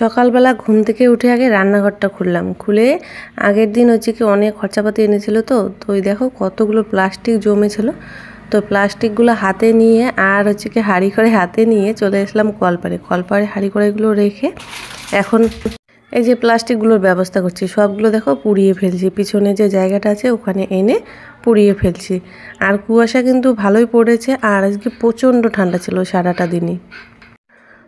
সকালবেলা ঘুম থেকে উঠে আগে রান্নাঘরটা খুললাম, খুলে আগের দিন হচ্ছে কি অনেক খরচাপাতি এনেছিল, তো ওই দেখো কতগুলো প্লাস্টিক জমেছিল। তো প্লাস্টিকগুলো হাতে নিয়ে আর হচ্ছে কি হাঁড়ি করে হাতে নিয়ে চলে আসলাম কলপাড়ে হাঁড়ি কড়াইগুলো রেখে এখন এই যে প্লাস্টিকগুলোর ব্যবস্থা করছি। সবগুলো দেখো পুড়িয়ে ফেলছি, পিছনে যে জায়গাটা আছে ওখানে এনে পুড়িয়ে ফেলছি। আর কুয়াশা কিন্তু ভালোই পড়েছে, আর আজকে প্রচণ্ড ঠান্ডা ছিল সারাটা দিনই।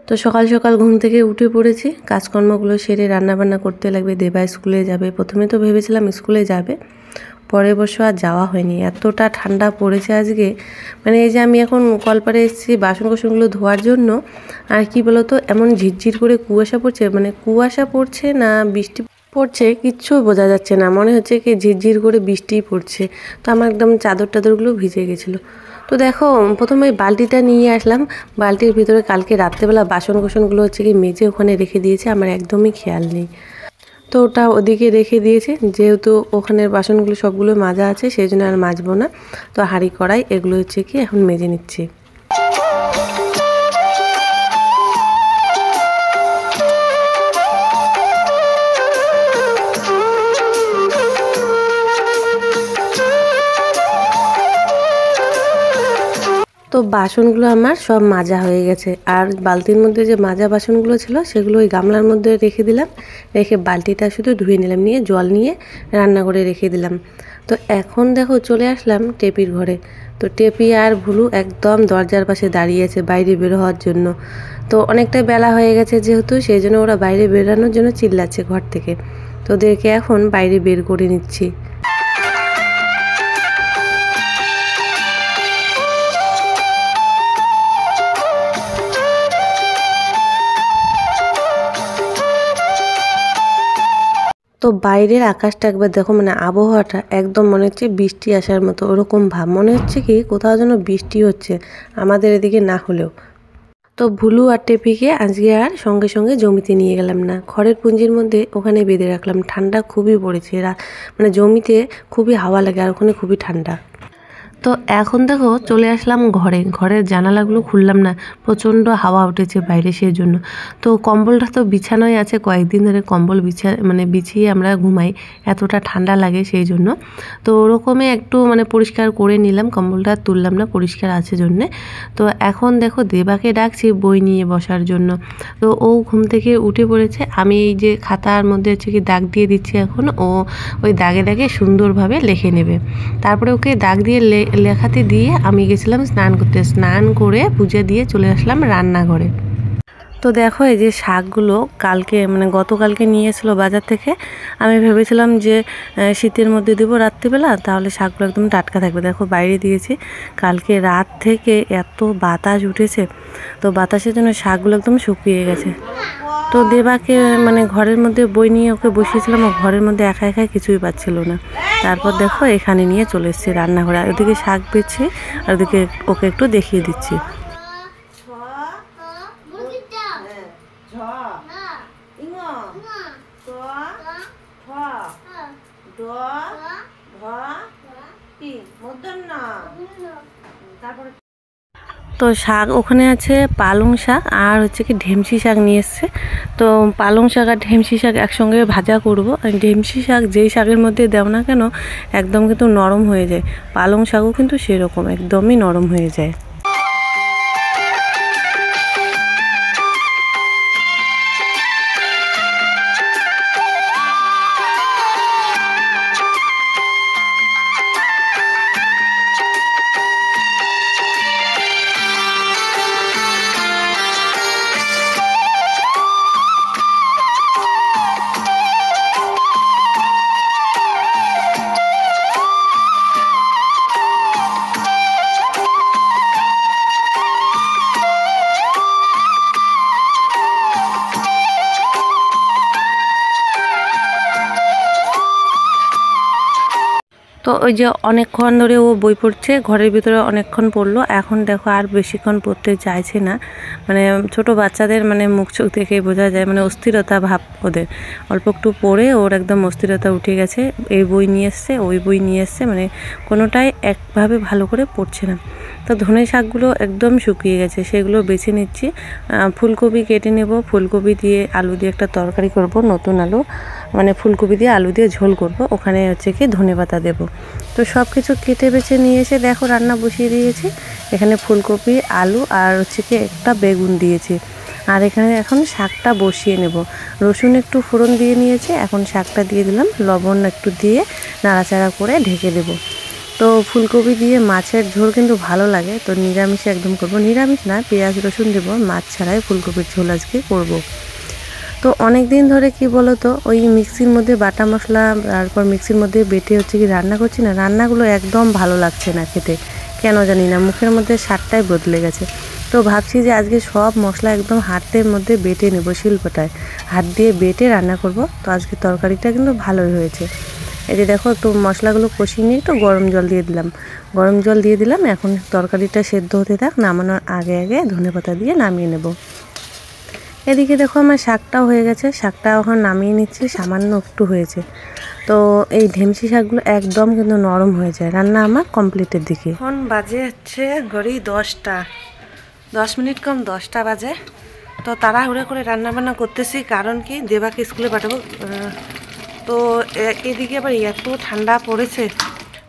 তো সকাল সকাল ঘুম থেকে উঠে পড়েছি, কাজকর্মগুলো সেরে রান্নাবান্না করতে লাগবে। দেবা স্কুলে যাবে, প্রথমে তো ভেবেছিলাম স্কুলে যাবে, পরে বসে আর যাওয়া হয়নি, এতটা ঠান্ডা পড়েছে আজকে। মানে এই যে আমি এখন কলপারে এসেছি বাসন কোসনগুলো ধোয়ার জন্য, আর কি বলতো এমন ঝিরঝির করে কুয়াশা পড়ছে, মানে কুয়াশা পড়ছে না বৃষ্টি পড়ছে কিচ্ছু বোঝা যাচ্ছে না, মনে হচ্ছে কি ঝিরঝির করে বৃষ্টিই পড়ছে। তো আমার একদম চাদর টাদরগুলো ভিজে গেছিলো। তো দেখো প্রথমে বালতিটা নিয়ে আসলাম, বালতির ভিতরে কালকে রাত্রেবেলা বাসন কোসনগুলো হচ্ছে কি মেজে ওখানে রেখে দিয়েছে, আমার একদমই খেয়াল নেই। তো ওটা ওদিকে রেখে দিয়েছে, যেহেতু ওখানের বাসনগুলো সবগুলো মাজা আছে সেই জন্য আর মাজবো না। তো হাঁড়ি কড়াই এগুলো হচ্ছে কি এখন মেজে নিচ্ছি। তো বাসনগুলো আমার সব মাজা হয়ে গেছে, আর বালতির মধ্যে যে মাজা বাসনগুলো ছিল সেগুলো ওই গামলার মধ্যে রেখে দিলাম, রেখে বালতিটা শুধু ধুয়ে নিলাম, নিয়ে জল নিয়ে রান্না করে রেখে দিলাম। তো এখন দেখো চলে আসলাম টেপির ঘরে। তো টেপি আর ভুলু একদম দরজার পাশে দাঁড়িয়ে আছে বাইরে বের হওয়ার জন্য। তো অনেকটাই বেলা হয়ে গেছে যেহেতু, সেই জন্য ওরা বাইরে বেরানোর জন্য চিল্লাচ্ছে ঘর থেকে। তো ওদেরকে এখন বাইরে বের করে নিচ্ছি। তো বাইরের আকাশটা একবার দেখো, মানে আবহাওয়াটা একদম মনে হচ্ছে বৃষ্টি আসার মতো, ওরকম ভাব, মনে হচ্ছে কি কোথাও যেন বৃষ্টি হচ্ছে আমাদের এদিকে না হলেও। তো ভুলু আর টেপিকে আজকে আর সঙ্গে সঙ্গে জমিতে নিয়ে গেলাম না, খড়ের পুঞ্জির মধ্যে ওখানে বেঁধে রাখলাম। ঠান্ডা খুবই পড়েছে, মানে জমিতে খুবই হাওয়া লাগে আর ওখানে খুবই ঠান্ডা। তো এখন দেখো চলে আসলাম ঘরের জানালাগুলো খুললাম না, প্রচণ্ড হাওয়া উঠেছে বাইরে সেই জন্য। তো কম্বলটা তো বিছানোই আছে, কয়েকদিন ধরে কম্বল বিছিয়ে আমরা ঘুমাই, এতটা ঠান্ডা লাগে সেই জন্য। তো ওরকমই একটু মানে পরিষ্কার করে নিলাম, কম্বলটা তুললাম না, পরিষ্কার আছে জন্যে। তো এখন দেখো দেবাকে ডাকছি বই নিয়ে বসার জন্য। তো ও ঘুম থেকে উঠে পড়েছে, আমি এই যে খাতার মধ্যে হচ্ছে কি দাগ দিয়ে দিচ্ছি, এখন ও ওই দাগে দাগে সুন্দরভাবে লিখে নেবে। তারপরে ওকে দাগ দিয়ে লেখাতে দিয়ে আমি গেছিলাম স্নান করতে, স্নান করে পুজো দিয়ে চলে আসলাম রান্নাঘরে। তো দেখো এই যে শাকগুলো কালকে মানে গতকালকে নিয়ে এসেছিলো বাজার থেকে, আমি ভেবেছিলাম যে শীতের মধ্যে দেবো রাত্রিবেলা, তাহলে শাকগুলো একদম টাটকা থাকবে। দেখো বাইরে দিয়েছি, কালকে রাত থেকে এত বাতাস উঠেছে, তো বাতাসের জন্য শাকগুলো একদম শুকিয়ে গেছে। তো দেবাকে মানে ঘরের মধ্যে বই নিয়ে ওকে বসিয়েছিলাম, ও ঘরের মধ্যে একা একা কিছুই পাচ্ছিল না। তারপর দেখো এখানে নিয়ে চলে এসেছি রান্নাঘরে, আর ওদিকে শাক বেছে আর ওদিকে ওকে একটু দেখিয়ে দিচ্ছি। তো শাক ওখানে আছে পালং শাক আর হচ্ছে কি ঢেমসি শাক নিয়ে এসছে। তো পালং শাক আর ঢেমসি শাক একসঙ্গে ভাজা করব। ঢেমসি শাক যেই শাকের মধ্যে দেও না কেন একদম কিন্তু নরম হয়ে যায়, পালং শাকও কিন্তু সেরকম একদমই নরম হয়ে যায়। তো ওই যে অনেকক্ষণ ধরে ও বই পড়ছে, ঘরের ভিতরে অনেকক্ষণ পড়লো, এখন দেখো আর বেশিক্ষণ পড়তে চাইছে না। মানে ছোট বাচ্চাদের মানে মুখ চোখ দেখে বোঝা যায়, মানে অস্থিরতা ভাব ওদের। অল্প একটু পড়ে ওর একদম অস্থিরতা উঠে গেছে, এই বই নিয়ে এসছে ওই বই নিয়ে এসছে, মানে কোনোটাই একভাবে ভালো করে পড়ছে না। তো ধনে শাকগুলো একদম শুকিয়ে গেছে, সেগুলো বেছে নিচ্ছি। ফুলকপি কেটে নেব, ফুলকপি দিয়ে আলু দিয়ে একটা তরকারি করব, নতুন আলু মানে ফুলকপি দিয়ে আলু দিয়ে ঝোল করব, ওখানে হচ্ছে কি ধনেপাতা দেব। তো সব কিছু কেটে বেছে নিয়ে এসে দেখো রান্না বসিয়ে দিয়েছি। এখানে ফুলকপি, আলু আর হচ্ছে কি একটা বেগুন দিয়েছি। আর এখানে এখন শাকটা বসিয়ে নেব। রসুন একটু ফোড়ন দিয়ে নিয়েছি, এখন শাকটা দিয়ে দিলাম, লবণ একটু দিয়ে নাড়াচাড়া করে ঢেকে দেব। তো ফুলকপি দিয়ে মাছের ঝোল কিন্তু ভালো লাগে, তো নিরামিষে একদম করব, নিরামিষ না পেঁয়াজ রসুন দেবো, মাছ ছাড়াই ফুলকপির ঝোল আজকে করব। তো অনেক দিন ধরে কি বলো তো, ওই মিক্সির মধ্যে বাটা মশলা তারপর মিক্সির মধ্যে বেটে হচ্ছে কি রান্না করছি না, রান্নাগুলো একদম ভালো লাগছে না খেতে, কেন জানি না, মুখের মধ্যে স্বাদটাই বদলে গেছে। তো ভাবছি যে আজকে সব মশলা একদম হাতের মধ্যে বেটে নেব, শিলপাটায় হাত দিয়ে বেটে রান্না করব। তো আজকে তরকারিটা কিন্তু ভালোই হয়েছে। এই যে দেখো একটু মশলাগুলো কষিয়ে নিয়ে একটু গরম জল দিয়ে দিলাম, গরম জল দিয়ে দিলাম। এখন তরকারিটা সেদ্ধ হতে থাক, নামানোর আগে আগে ধনেপাতা দিয়ে নামিয়ে নেব। এদিকে দেখো আমার শাকটাও হয়ে গেছে, শাকটা এখন নামিয়ে নিচ্ছি, সামান্য একটু হয়েছে। তো এই ঢেমসি শাকগুলো একদম কিন্তু নরম হয়ে যায়, রান্না আমার কমপ্লিটের দিকে। এখন বাজে হচ্ছে ঘড়ি 10টা, 10 মিনিট কম 10টা বাজে। তো তাড়াহুড়ো করে রান্না বান্না করতেছি, কারণ কি দেবাকে স্কুলে পাঠাবো। তো এদিকে আবার এত ঠান্ডা পড়েছে,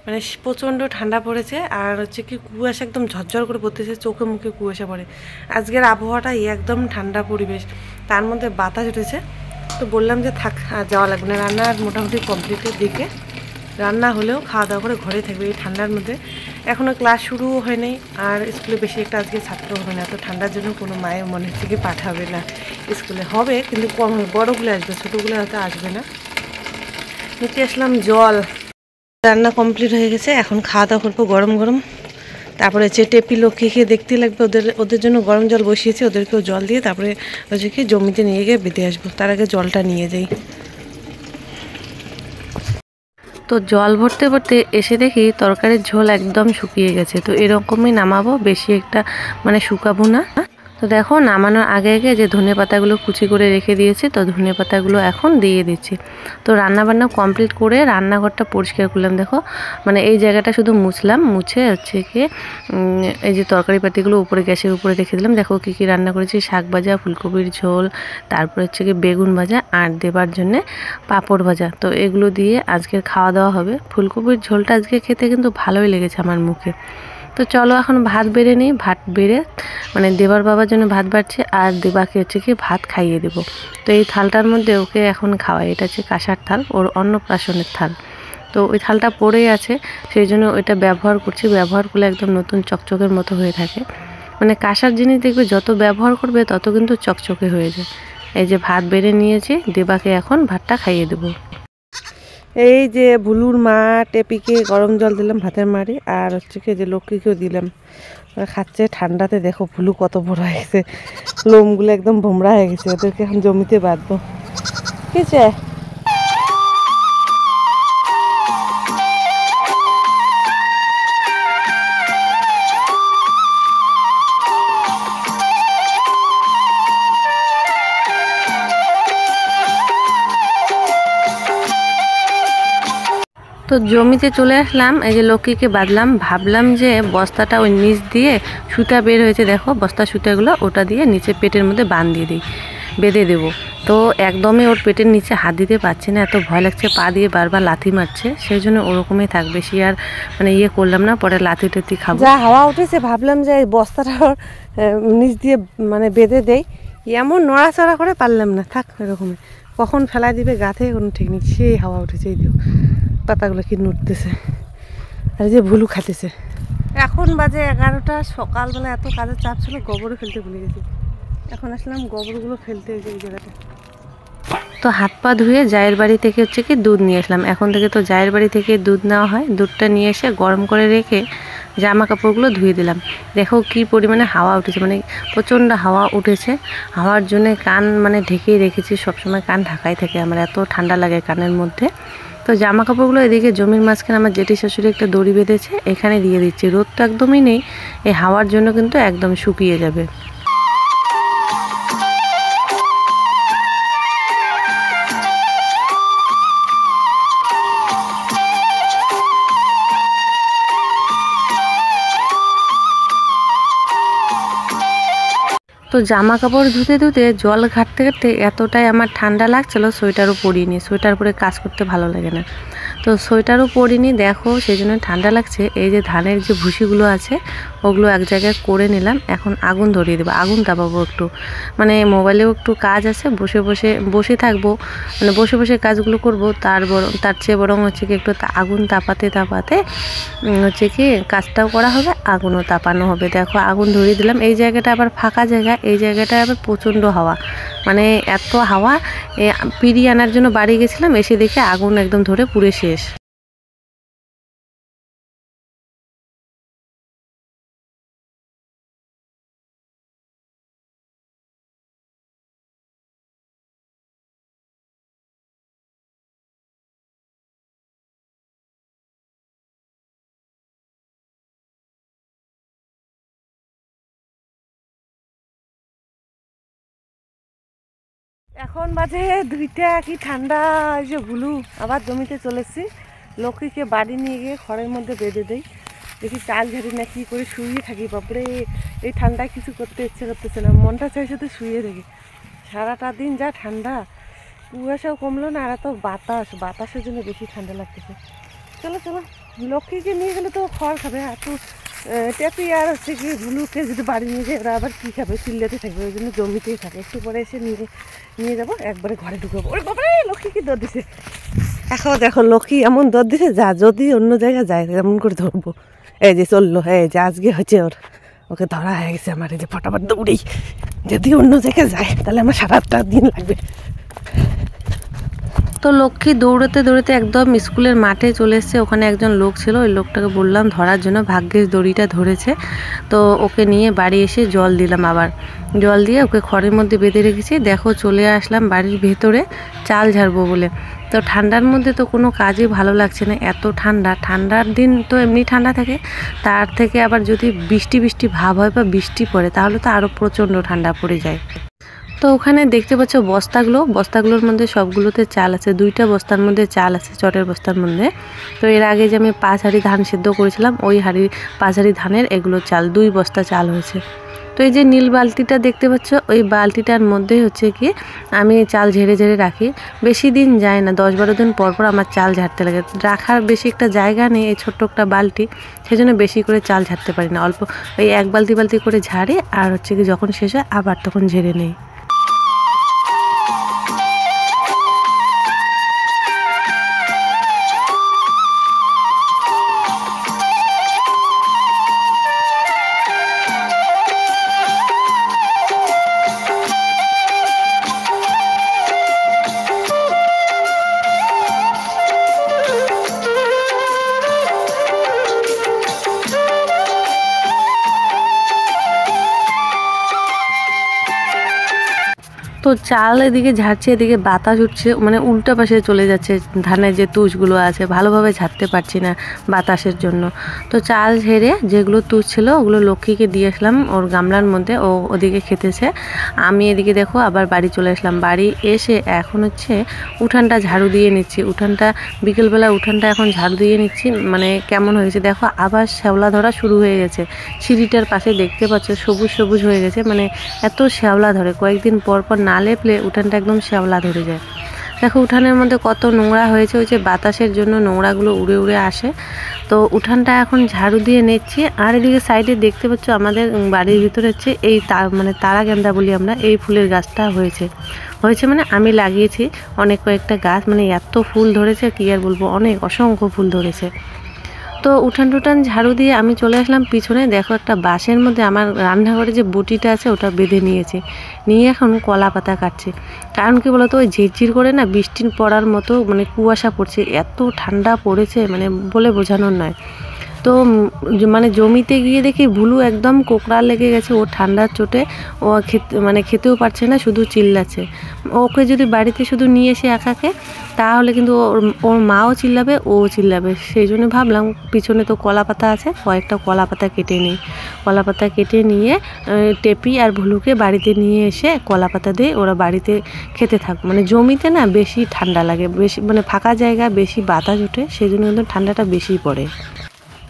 মানে প্রচণ্ড ঠান্ডা পড়েছে, আর হচ্ছে কি কুয়াশা একদম ঝরঝর করে পড়তেছে, চোখে মুখে কুয়াশা পড়ে। আজকের আবহাওয়াটা একদম ঠান্ডা পরিবেশ, তার মধ্যে বাতাস উঠেছে। তো বললাম যে থাক আর যাওয়া লাগবে না, রান্না মোটামুটি কমপ্লিটের দিকে, রান্না হলেও খাওয়া দাওয়া করে ঘরে থাকবে এই ঠান্ডার মধ্যে। এখনও ক্লাস শুরুও হয়নি, আর স্কুলে বেশি একটা আজকে ছাত্র হবে না, এত ঠান্ডার জন্য কোনো মায়ের মনে হচ্ছে কি পাঠাবে না স্কুলে, হবে কিন্তু কম, বড়গুলো আসবে, ছোটোগুলো হয়তো আসবে না। নিতে আসলাম জল। রান্না কমপ্লিট হয়ে গেছে, এখন খাওয়া দাওয়া করবো গরম গরম। তারপরে হচ্ছে টেপি লক্ষ্মী খেয়ে দেখতে লাগবে, ওদের জন্য গরম জল বসিয়েছে, ওদেরকেও জল দিয়ে তারপরে হচ্ছে কি জমিতে নিয়ে গিয়ে বেঁধে আসবো, তার আগে জলটা নিয়ে যাই। তো জল ভরতে ভরতে এসে দেখি তরকারির ঝোল একদম শুকিয়ে গেছে। তো এরকমই নামাবো, বেশি একটা মানে শুকাবো না। তো দেখো নামানোর আগে আগে যে ধনে পাতাগুলো কুচি করে রেখে দিয়েছি, তো ধনে পাতাগুলো এখন দিয়ে দিচ্ছি। তো রান্নাবান্না কমপ্লিট করে রান্নাঘরটা পরিষ্কার করলাম। দেখো মানে এই জায়গাটা শুধু মুছলাম, মুছে হচ্ছে কি এই যে তরকারি পাতিগুলো উপরে গ্যাসের উপরে রেখে দিলাম। দেখো কী কী রান্না করেছি, শাক ভাজা, ফুলকপির ঝোল, তারপর হচ্ছে কি বেগুন ভাজা, আর দেবার জন্যে পাঁপড় ভাজা। তো এগুলো দিয়ে আজকের খাওয়া দাওয়া হবে। ফুলকপির ঝোলটা আজকে খেতে কিন্তু ভালোই লেগেছে আমার মুখে। তো চলো এখন ভাত বেড়ে নিই, ভাত বেড়ে মানে দেবার বাবার জন্য ভাত বাড়ছে, আর দেবাকে হচ্ছে কি ভাত খাইয়ে দেবো। তো এই থালটার মধ্যে ওকে এখন খাওয়াই, এটা হচ্ছে কাঁসার থাল, ওর অন্নপ্রাশনের থাল। তো ওই থালটা পড়েই আছে, সেই জন্য ওইটা ব্যবহার করছি, ব্যবহার করলে একদম নতুন চকচকের মতো হয়ে থাকে। মানে কাঁসার জিনিস দেখবে যত ব্যবহার করবে তত কিন্তু চকচকে হয়ে যায়। এই যে ভাত বেড়ে নিয়েছি, দেবাকে এখন ভাতটা খাইয়ে দেবো। এই যে ভুলুর মা টেপিকে গরম জল দিলাম ভাতের মাড়ি, আর হচ্ছে কি যে লক্ষ্মীকেও দিলাম, খাচ্ছে ঠান্ডাতে। দেখো ভুলু কত বড় হয়ে গেছে, লোমগুলো একদম ভোমরা হয়ে গেছে, ওদেরকে এখন জমিতে বাঁধবো। ঠিক আছে। তো জমিতে চলে আসলাম, এই যে লক্ষ্মীকে বাঁধলাম, ভাবলাম যে বস্তাটা ওই নিচ দিয়ে সুতা বের হয়েছে, দেখো বস্তা সুতাগুলো, ওটা দিয়ে নিচে পেটের মধ্যে বাঁধিয়ে দিই, বেঁধে দেবো। তো একদমই ওর পেটের নিচে হাত দিতে পারছি না, এত ভয় লাগছে, পা দিয়ে বারবার লাথি মারছে, সেই জন্য ওরকমই থাক, বেশি আর মানে ইয়ে করলাম না, পরে লাথি টাথি খাবো। যা হাওয়া উঠেছে ভাবলাম যে এই বস্তাটা নিচ দিয়ে মানে বেঁধে দেই, এমন নড়াচড়া করে পারলাম না, থাক এরকমই, কখন ফেলা দিবে গাছে কোনো ঠিক নেই, সেই হাওয়া উঠেছে, এই দিও পাতাগুলো কি নড়তেছে, আর যে ভুলু খাতেছে। এখন বাজে 11টা, সকালবেলা এত কাজের চাপ ছিল, গোবরও ফেলতে ভুলে গেছি, এখন আসলাম গোবরগুলো ফেলতে এই জায়গাটা। তো হাত পা ধুয়ে জায়ের বাড়ি থেকে হচ্ছে কি দুধ নিয়ে আসলাম, এখন থেকে তো জায়ের বাড়ি থেকে দুধ নেওয়া হয়, দুধটা নিয়ে এসে গরম করে রেখে জামা কাপড়গুলো ধুয়ে দিলাম। দেখো কি পরিমাণে হাওয়া উঠেছে, মানে প্রচণ্ড হাওয়া উঠেছে, হাওয়ার জন্য কান মানে ঢেকেই রেখেছি, সবসময় কান ঢাকাই থাকে আমার, এত ঠান্ডা লাগে কানের মধ্যে। তো জামা কাপড়গুলো এদিকে জমির মাঝখানে আমার জেঠি শাশুড়ি একটা দড়ি বেঁধেছে, এখানে দিয়ে দিচ্ছি, রোদ তো একদমই নেই, এই হাওয়ার জন্য কিন্তু একদম শুকিয়ে যাবে। তো জামা কাপড় ধুতে ধুতে জল ঘাটতে ঘাটতে এতটাই আমার ঠান্ডা লাগছিলো, সোয়েটারও পরিনি, সোয়েটার পরে কাজ করতে ভালো লাগে না। তো সোয়েটারও পরিনি, দেখো সেই জন্য ঠান্ডা লাগছে। এই যে ধানের যে ভুসিগুলো আছে ওগুলো এক জায়গায় করে নিলাম, এখন আগুন ধরিয়ে দেবো, আগুন তাপাবো একটু, মানে মোবাইলেও একটু কাজ আছে, বসে থাকবো, মানে বসে বসে কাজগুলো করবো, তার চেয়ে বরং হচ্ছে কি একটু আগুন তাপাতে তাপাতে হচ্ছে কি কাজটাও করা হবে, আগুনও তাপানো হবে। দেখো আগুন ধরিয়ে দিলাম। এই জায়গাটা আবার ফাঁকা জায়গা, এই জায়গাটা আবার প্রচণ্ড হাওয়া, মানে এত হাওয়া। পিড়ি আনার জন্য বাড়ি গেছিলাম, এসে দেখে আগুন একদম ধরে পুড়ে শেষ। এখন বাজে 2টা, কি ঠান্ডা। এই যে ভুলু আবার জমিতে চলেছি, লক্ষ্মীকে বাড়ি নিয়ে গিয়ে ঘরের মধ্যে বেঁধে দেই, দেখি চাল ঝাড়ি না কি করে শুয়ে থাকি। বাপরে এই ঠান্ডায় কিছু করতে ইচ্ছে করতেছে না, মনটা চাইছে তো শুয়ে থাকি। সারাটা দিন যা ঠান্ডা, কুয়াশাও কমলো না, আর এত বাতাসের জন্য বেশি ঠান্ডা লাগতেছে। চলো চলো, লক্ষ্মীকে নিয়ে গেলে তো খড় খাবে, এত টেপি আর হচ্ছে কি ভুলুকে যদি বাড়ি নিয়ে যায় ওরা আবার কী খাবে, চিল্লাতে থাকবে, ওই জন্য জমিতেই থাকে। একটু পরে এসে নিয়ে যাবো, একবারে ঘরে ঢুকাবো। ওরে বাবারে, লক্ষ্মী কি দৌড় দিছে। এখন দেখো লক্ষ্মী এমন দৌড় দিছে, যা যদি অন্য জায়গায় যায় এমন করে ধরবো। এই যে চললো, এই যে আজকে হচ্ছে ওকে ধরা হয়ে গেছে আমার। এই যে ফটাফট দৌড়েই, যদি অন্য জায়গায় যায় তাহলে আমার সারাটা দিন লাগবে। তো লক্ষ্মী দৌড়াতে দৌড়াতে একদম স্কুলের মাঠে চলে এসছে। ওখানে একজন লোক ছিল, ওই লোকটাকে বললাম ধরার জন্য, ভাগ্যের দড়িটা ধরেছে। তো ওকে নিয়ে বাড়ি এসে জল দিলাম, আবার জল দিয়ে ওকে খড়ের মধ্যে বেঁধে রেখেছি। দেখো চলে আসলাম বাড়ির ভেতরে চাল ঝাড়বো বলে। তো ঠান্ডার মধ্যে তো কোনো কাজই ভালো লাগছে না, এত ঠান্ডা। ঠান্ডার দিন তো এমনি ঠান্ডা থাকে, তার থেকে আবার যদি বৃষ্টি বৃষ্টি ভাব হয় বা বৃষ্টি পড়ে তাহলে তো আরও প্রচণ্ড ঠান্ডা পড়ে যায়। তো ওখানে দেখতে পাচ্ছ বস্তাগুলোর মধ্যে সবগুলোতে চাল আছে, 2টা বস্তার মধ্যে চাল আছে, চটের বস্তার মধ্যে। তো এর আগে যে আমি 5 হাঁড়ি ধান সিদ্ধ করেছিলাম, ওই 5 হাঁড়ি ধানের এগুলো চাল, 2 বস্তা চাল হয়েছে। তো এই যে নীল বালতিটা দেখতে পাচ্ছ, ওই বালতিটার মধ্যেই হচ্ছে কি আমি চাল ঝেড়ে ঝেড়ে রাখি। বেশি দিন যায় না, 10-12 দিন পর পর আমার চাল ঝাড়তে লাগে। রাখার বেশি একটা জায়গা নেই, এই ছোট্ট একটা বালতি, সেই জন্য বেশি করে চাল ঝাড়তে পারি না, অল্প ওই 1 বালতি করে ঝাড়ি, আর হচ্ছে কি যখন শেষ হয় আবার তখন ঝেড়ে নেই। তো চাল এদিকে ঝাড়ছে, এদিকে বাতাস উঠছে, মানে উল্টা পাশে চলে যাচ্ছে, ধানের যে তুষগুলো আছে ভালোভাবে ঝাড়তে পারছি না বাতাসের জন্য। তো চাল ঝেড়ে যেগুলো তুষ ছিল ওগুলো লক্ষ্মীকে দিয়ে আসলাম ওর গামলার মধ্যে, ও ওদিকে খেতেছে। আমি এদিকে দেখো আবার বাড়ি চলে আসলাম। বাড়ি এসে এখন হচ্ছে উঠানটা ঝাড়ু দিয়ে নিচ্ছি, বিকেলবেলা উঠানটা এখন ঝাড়ু দিয়ে নিচ্ছি। মানে কেমন হয়েছে দেখো, আবার শ্যাওলা ধরা শুরু হয়ে গেছে। সিঁড়িটার পাশে দেখতে পাচ্ছ সবুজ সবুজ হয়ে গেছে, মানে এত শ্যাওলা ধরে, কয়েকদিন পর পর না লেপলে উঠানটা একদম শ্যাওলা ধরে যায়। দেখো উঠানের মধ্যে কত নোংরা হয়েছে, ওই যে বাতাসের জন্য নোংরাগুলো উড়ে উড়ে আসে। তো উঠানটা এখন ঝাড়ু দিয়ে নিচ্ছি। আর এদিকে সাইডে দেখতে পাচ্ছ আমাদের বাড়ির ভিতরে হচ্ছে এই মানে তারা গেন্দা বলি আমরা, এই ফুলের গাছটা হয়েছে মানে আমি লাগিয়েছি অনেক কয়েকটা গাছ, মানে এত ফুল ধরেছে কি আর বলবো, অসংখ্য ফুল ধরেছে। তো উঠান ঝাড়ু দিয়ে আমি চলে আসলাম পিছনে। দেখো একটা বাঁশের মধ্যে আমার রান্নাঘরে যে বটিটা আছে ওটা বেঁধে নিয়ে এখন কলা পাতা কাটছে। কারণ কি বলতো, ওই ঝিরঝির করে না বৃষ্টি পড়ার মতো মানে কুয়াশা পড়ছে, এত ঠান্ডা পড়েছে মানে বলে বোঝানোর নয়। তো মানে জমিতে গিয়ে দেখি ভুলু একদম কোকড়া লেগে গেছে, ও ঠান্ডার চোটে ও খেতেও পারছে না, শুধু চিল্লাচ্ছে। ওকে যদি বাড়িতে শুধু নিয়ে এসে একাকে, তাহলে কিন্তু ওর মাও চিল্লাবে, ও চিল্লাবে। সেই জন্য ভাবলাম পিছনে তো কলা পাতা আছে, কয়েকটা কলা পাতা কেটে নিই। কলা পাতা কেটে নিয়ে টেপি আর ভুলুকে বাড়িতে নিয়ে এসে কলা পাতা দিয়ে ওরা বাড়িতে খেতে থাক। মানে জমিতে না বেশি ঠান্ডা লাগে, বেশি মানে ফাঁকা জায়গা, বেশি বাতাস ওঠে, সেই জন্য কিন্তু ঠান্ডাটা বেশি পড়ে।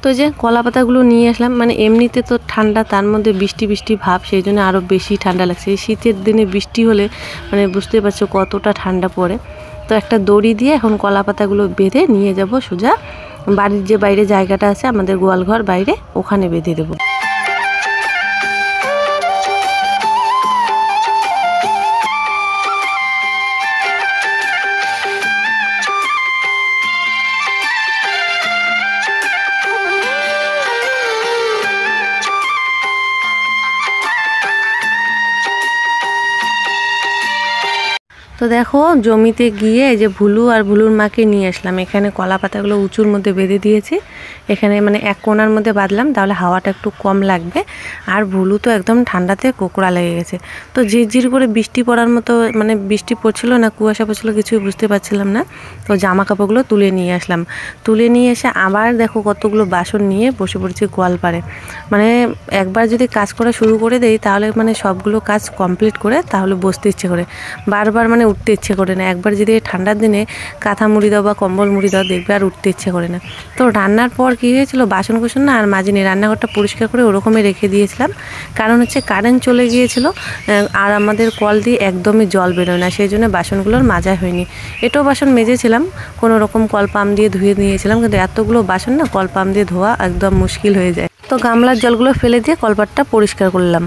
তো যে কলা পাতাগুলো নিয়ে আসলাম, মানে এমনিতে তো ঠান্ডা, তার মধ্যে বৃষ্টি বৃষ্টি ভাব, সেই জন্য আরও বেশি ঠান্ডা লাগছে। এই শীতের দিনে বৃষ্টি হলে মানে বুঝতে পারছো কতটা ঠান্ডা পড়ে। তো একটা দড়ি দিয়ে এখন কলা পাতাগুলো বেঁধে নিয়ে যাব সোজা বাড়ির যে বাইরে জায়গাটা আছে আমাদের গোয়ালঘর বাইরে, ওখানে বেঁধে দেবো। তো দেখো জমিতে গিয়ে এই যে ভুলু আর ভুলুর মাকে নিয়ে আসলাম। এখানে কলা পাতাগুলো উঁচুর মধ্যে বেঁধে দিয়েছি, এখানে মানে এক কোণার মধ্যে বাঁধলাম, তাহলে হাওয়াটা একটু কম লাগবে। আর ভুলু তো একদম ঠান্ডাতে কোকড়া লেগে গেছে। তো ঝিরঝির করে বৃষ্টি পড়ার মতো মানে বৃষ্টি পড়ছিল না কুয়াশা পড়ছিল, কিছুই বুঝতে পারছিলাম না। তো জামা কাপড়গুলো তুলে নিয়ে আসলাম, তুলে নিয়ে এসে আবার দেখো কতগুলো বাসন নিয়ে বসে পড়েছি গোয়ালপাড়ে। মানে একবার যদি কাজ করা শুরু করে দেই তাহলে মানে সবগুলো কাজ কমপ্লিট করে তাহলে বসতে ইচ্ছে করে, বারবার মানে উঠতে ইচ্ছে করে না। একবার যদি ঠান্ডার দিনে কাঁথা মুড়ি দাও বা কম্বল মুড়ি দাও দেখবে আর উঠতে ইচ্ছে করে না। তো রান্নার পর কী হয়েছিল, বাসন কুসন না আর মাজিনি, রান্নাঘরটা পরিষ্কার করে ওরকমই রেখে দিয়েছিলাম। কারণ হচ্ছে কারেন্ট চলে গিয়েছিল আর আমাদের কল দিয়ে একদমই জল বেরোয় না, সেই জন্য বাসনগুলোর মাজা হয়নি। এটাও বাসন মেজেছিলাম, কোনো রকম কল পাম্প দিয়ে ধুয়ে নিয়েছিলাম, কিন্তু এতগুলো বাসন না কল পাম্প দিয়ে ধোয়া একদম মুশকিল হয়ে যায়। তো গামলার জলগুলো ফেলে দিয়ে কলপাটটা পরিষ্কার করলাম।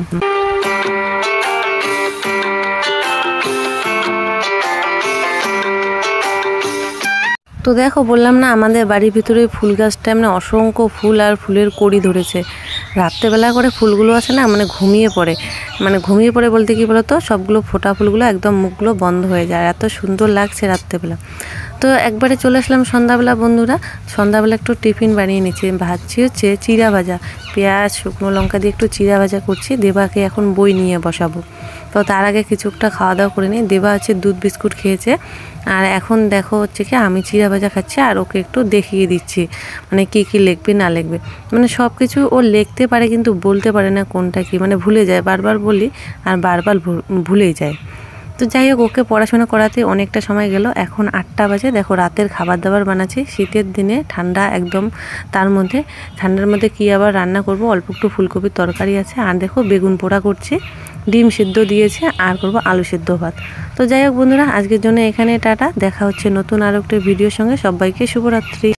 তো দেখো বললাম না আমাদের বাড়ির ভিতরে ফুল গাছটা মানে অসংখ্য ফুল আর ফুলের কড়ি ধরেছে। রাত্রেবেলা করে ফুলগুলো আছে না মানে ঘুমিয়ে পড়ে, মানে ঘুমিয়ে পড়ে বলতে কি বলতো, সবগুলো ফোটা ফুলগুলো একদম মুখগুলো বন্ধ হয়ে যায়, এত সুন্দর লাগছে রাত্রেবেলা। তো একবারে চলে আসলাম সন্ধ্যাবেলা বন্ধুরা, সন্ধ্যাবেলা একটু টিফিন বানিয়ে নিচ্ছি, ভাজছি হচ্ছে চিড়া ভাজা, পেঁয়াজ শুকনো লঙ্কা দিয়ে একটু চিড়া ভাজা করছি। দেবাকে এখন বই নিয়ে বসাবো। তো তার আগে কিছুটা খাওয়া দাওয়া করে নিই। দেবা হচ্ছে দুধ বিস্কুট খেয়েছে, আর এখন দেখো হচ্ছে কি আমি চিড়া ভাজা খাচ্ছি আর ওকে একটু দেখিয়ে দিচ্ছি মানে কি কি লিখবে না লিখবে। মানে সব কিছু ও লিখতে পারে কিন্তু বলতে পারে না কোনটা কি, মানে ভুলে যায়, বারবার বলি আর বারবার ভুলেই যায়। তো যাই হোক ওকে পড়াশোনা করাতে অনেকটা সময় গেল। এখন 8টা বাজে, দেখো রাতের খাবার দাবার বানাচ্ছি। শীতের দিনে ঠান্ডা একদম, তার মধ্যে ঠান্ডার মধ্যে কি আবার রান্না করব, অল্প একটু ফুলকপির তরকারি আছে, আর দেখো বেগুন পোড়া করছি, ডিম সিদ্ধ দিয়েছে, আর করব আলু সিদ্ধ ভাত। তো যাই হোক বন্ধুরা আজকের জন্য এখানে টাটা, দেখা হচ্ছে নতুন আরও একটা ভিডিওর সঙ্গে। সবাইকে শুভরাত্রি।